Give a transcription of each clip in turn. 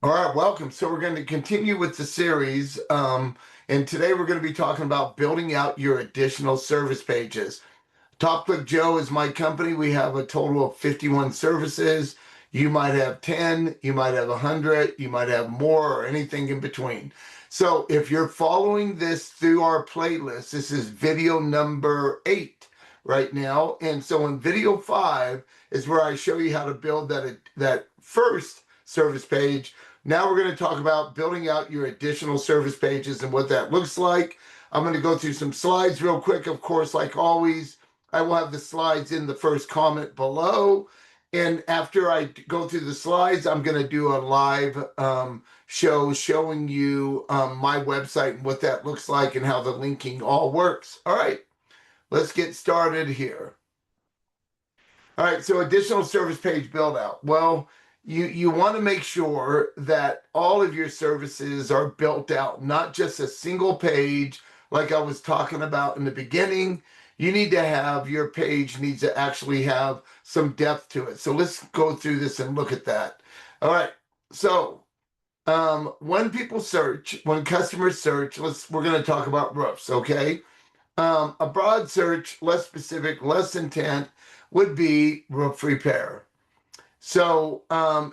All right, welcome. So we're going to continue with the series, and today we're going to be talking about building out your additional service pages. Top Click Joe is my company. We have a total of 51 services. You might have 10, you might have 100, you might have more, or anything in between. So if you're following this through our playlist, this is video number 8 right now. And so in video 5 is where I show you how to build that first service page. Now we're going to talk about building out your additional service pages and what that looks like. I'm going to go through some slides real quick. Of course, like always, I will have the slides in the first comment below. And after I go through the slides, I'm going to do a live show showing you my website and what that looks like and how the linking all works. All right, let's get started here. All right, so additional service page build out. Well, you want to make sure that all of your services are built out, not just a single page like I was talking about in the beginning. You need to have your page needs to actually have some depth to it. So let's go through this and look at that. All right. So when people search, when customers search, we're going to talk about roofs. Okay. A broad search, less specific, less intent would be roof repair. So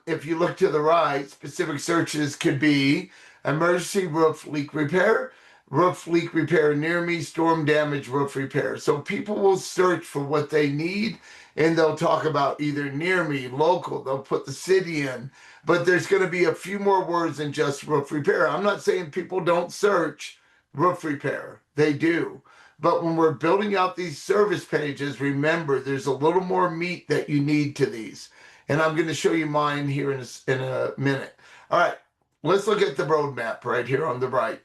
if you look to the right, specific searches could be emergency roof leak repair near me, storm damage roof repair. So people will search for what they need and they'll talk about either near me, local, they'll put the city in, but there's going to be a few more words than just roof repair. I'm not saying people don't search roof repair, they do. But when we're building out these service pages, remember there's a little more meat that you need to these. And I'm going to show you mine here in a minute. All right, let's look at the roadmap right here on the right.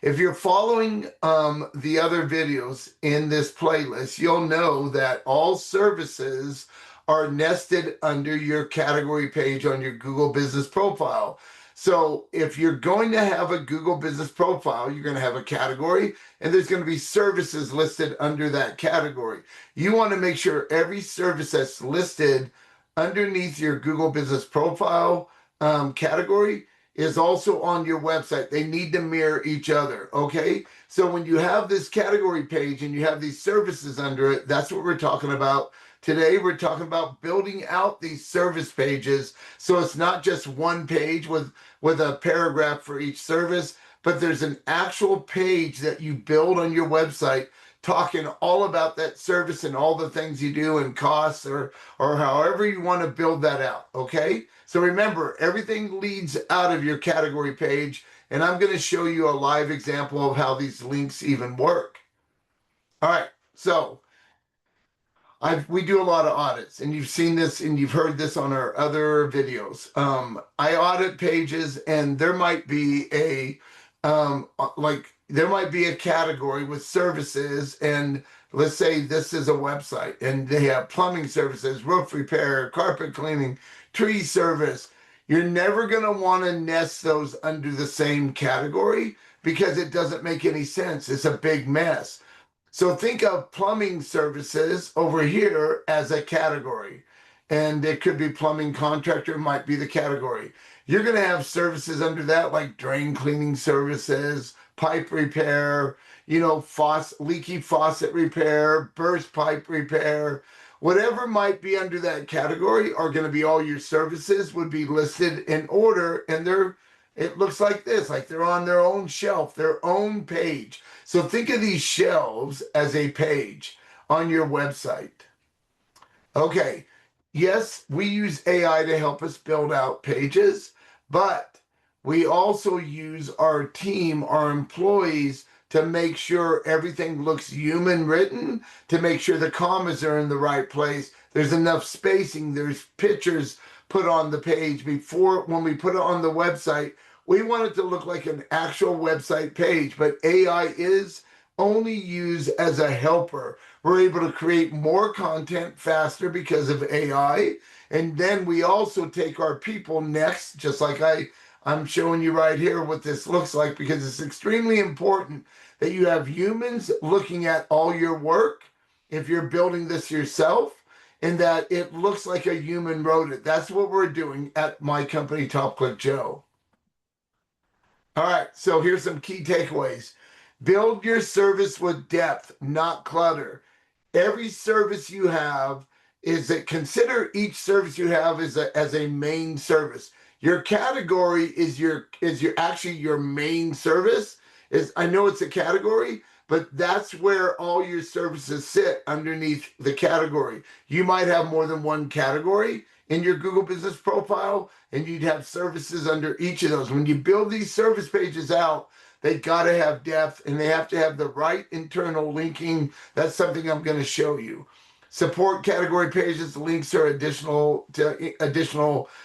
If you're following the other videos in this playlist, you'll know that all services are nested under your category page on your Google Business Profile. So if you're going to have a Google Business Profile, you're going to have a category, and there's going to be services listed under that category. You want to make sure every service that's listed underneath your Google Business Profile category is also on your website. They need to mirror each other, okay? So when you have this category page and you have these services under it, that's what we're talking about. Today, we're talking about building out these service pages so it's not just one page with a paragraph for each service, but there's an actual page that you build on your website talking all about that service and all the things you do and costs or however you want to build that out, okay? So remember, everything leads out of your category page, and I'm going to show you a live example of how these links even work. All right, so we do a lot of audits, and you've seen this and you've heard this on our other videos. I audit pages, and there might be a category with services, and let's say this is a website, and they have plumbing services, roof repair, carpet cleaning, tree service. You're never going to want to nest those under the same category because it doesn't make any sense. It's a big mess. So think of plumbing services over here as a category. And it could be plumbing contractor might be the category. You're going to have services under that like drain cleaning services, pipe repair, leaky faucet repair, burst pipe repair, whatever might be under that category are going to be all your services would be listed in order, and it looks like this, like they're on their own shelf, their own page. So think of these shelves as a page on your website. Okay, yes, we use AI to help us build out pages, but we also use our team, our employees, to make sure everything looks human written, to make sure the commas are in the right place. There's enough spacing. There's pictures put on the page before when we put it on the website. We want it to look like an actual website page, but AI is only used as a helper. We're able to create more content faster because of AI. And then we also take our people next, just like I'm showing you right here what this looks like, because it's extremely important that you have humans looking at all your work if you're building this yourself. and that it looks like a human wrote it. That's what we're doing at my company, Top Click Joe. All right, so here's some key takeaways. Build your service with depth, not clutter. Every service you have is that consider each service you have as a main service. Your category is your actually your main service. Is I know it's a category, but that's where all your services sit underneath the category. You might have more than one category in your Google Business Profile, and you'd have services under each of those. When you build these service pages out, they got to have depth, and they have to have the right internal linking. That's something I'm going to show you. Support category pages. The links are additional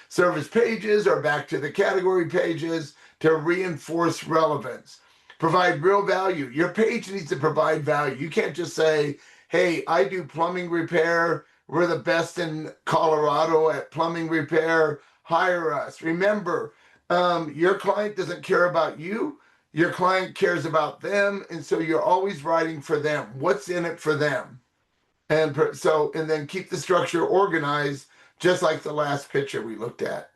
service pages or back to the category pages to reinforce relevance. Provide real value. Your page needs to provide value. You can't just say, hey, I do plumbing repair. We're the best in Colorado at plumbing repair. Hire us. Remember, your client doesn't care about you. Your client cares about them. And so you're always writing for them. What's in it for them? And then keep the structure organized, just like the last picture we looked at.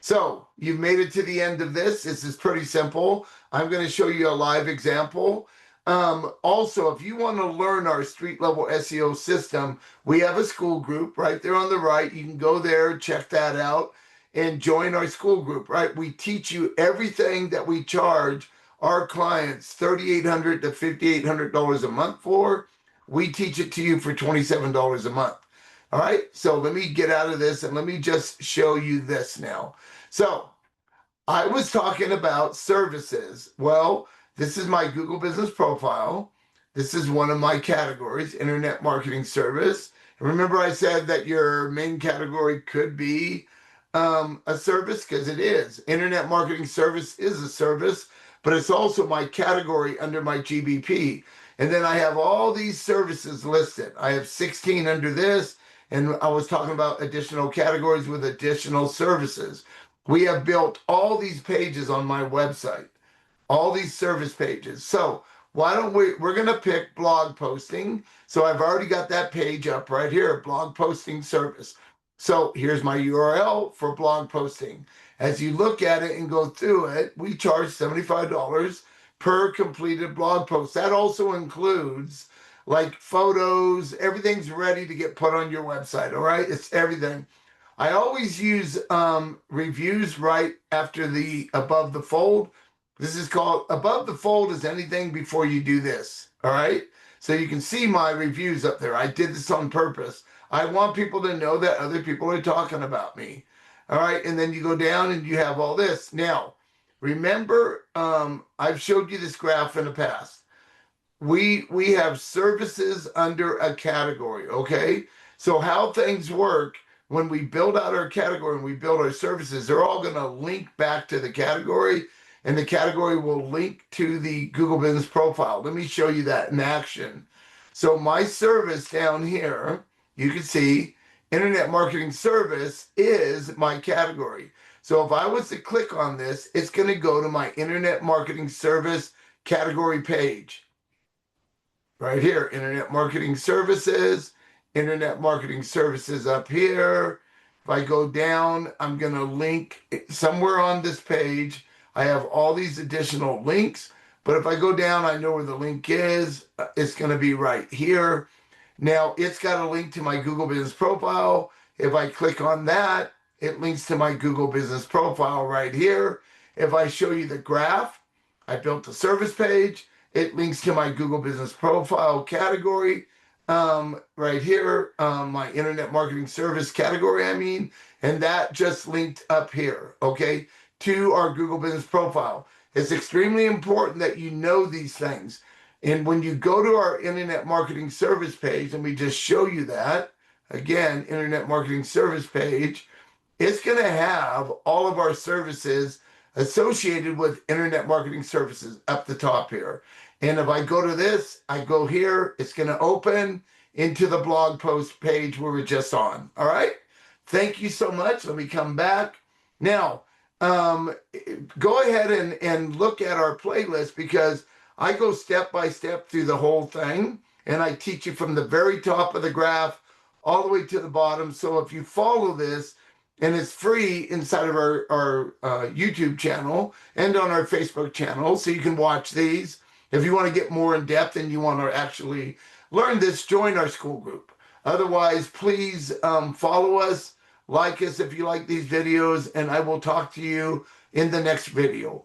So you've made it to the end of this. This is pretty simple. I'm going to show you a live example. Also, if you want to learn our street-level SEO system, we have a school group right there on the right. You can go there, check that out, and join our school group, right? We teach you everything that we charge our clients $3,800 to $5,800 a month for. We teach it to you for $27 a month. All right, so let me get out of this and let me just show you this now. So I was talking about services. Well, this is my Google Business Profile. This is one of my categories, Internet Marketing Service. And remember I said that your main category could be a service, because it is. Internet Marketing Service is a service, but it's also my category under my GBP. And then I have all these services listed. I have 16 under this, and I was talking about additional categories with additional services. We have built all these pages on my website, all these service pages. So why don't we're going to pick blog posting. So I've already got that page up right here, blog posting service. So here's my URL for blog posting. As you look at it and go through it, we charge $75 per completed blog post. That also includes like photos, everything's ready to get put on your website, all right? It's everything. I always use reviews right after the above the fold. This is called, above the fold is anything before you do this, all right? So you can see my reviews up there. I did this on purpose. I want people to know that other people are talking about me, all right? And then you go down and you have all this. Now, remember, I've showed you this graph in the past. We have services under a category, okay? So how things work when we build out our category and we build our services, they're all going to link back to the category, and the category will link to the Google Business Profile. Let me show you that in action. So my service down here, you can see Internet Marketing Service is my category. So if I was to click on this, it's going to go to my Internet Marketing Service category page. Right here, Internet Marketing Services, Internet Marketing Services up here. If I go down, I'm going to link somewhere on this page. I have all these additional links, but if I go down, I know where the link is. It's going to be right here. Now, it's got a link to my Google Business Profile. If I click on that, it links to my Google Business Profile right here. If I show you the graph, I built the service page. It links to my Google Business Profile category right here, my Internet Marketing Service category, and that just linked up here, okay, to our Google Business Profile. It's extremely important that you know these things. And when you go to our Internet Marketing Service page, and we just show you that, again, Internet Marketing Service page, it's going to have all of our services associated with Internet Marketing Services up the top here. And if I go to this, I go here, it's going to open into the blog post page we were just on. All right. Thank you so much. Let me come back. Now, go ahead and look at our playlist, because I go step by step through the whole thing, and I teach you from the very top of the graph all the way to the bottom. So if you follow this, and it's free inside of our YouTube channel and on our Facebook channel, so you can watch these. If you want to get more in depth and you want to actually learn this, join our school group. Otherwise, please follow us, like us if you like these videos, and I will talk to you in the next video.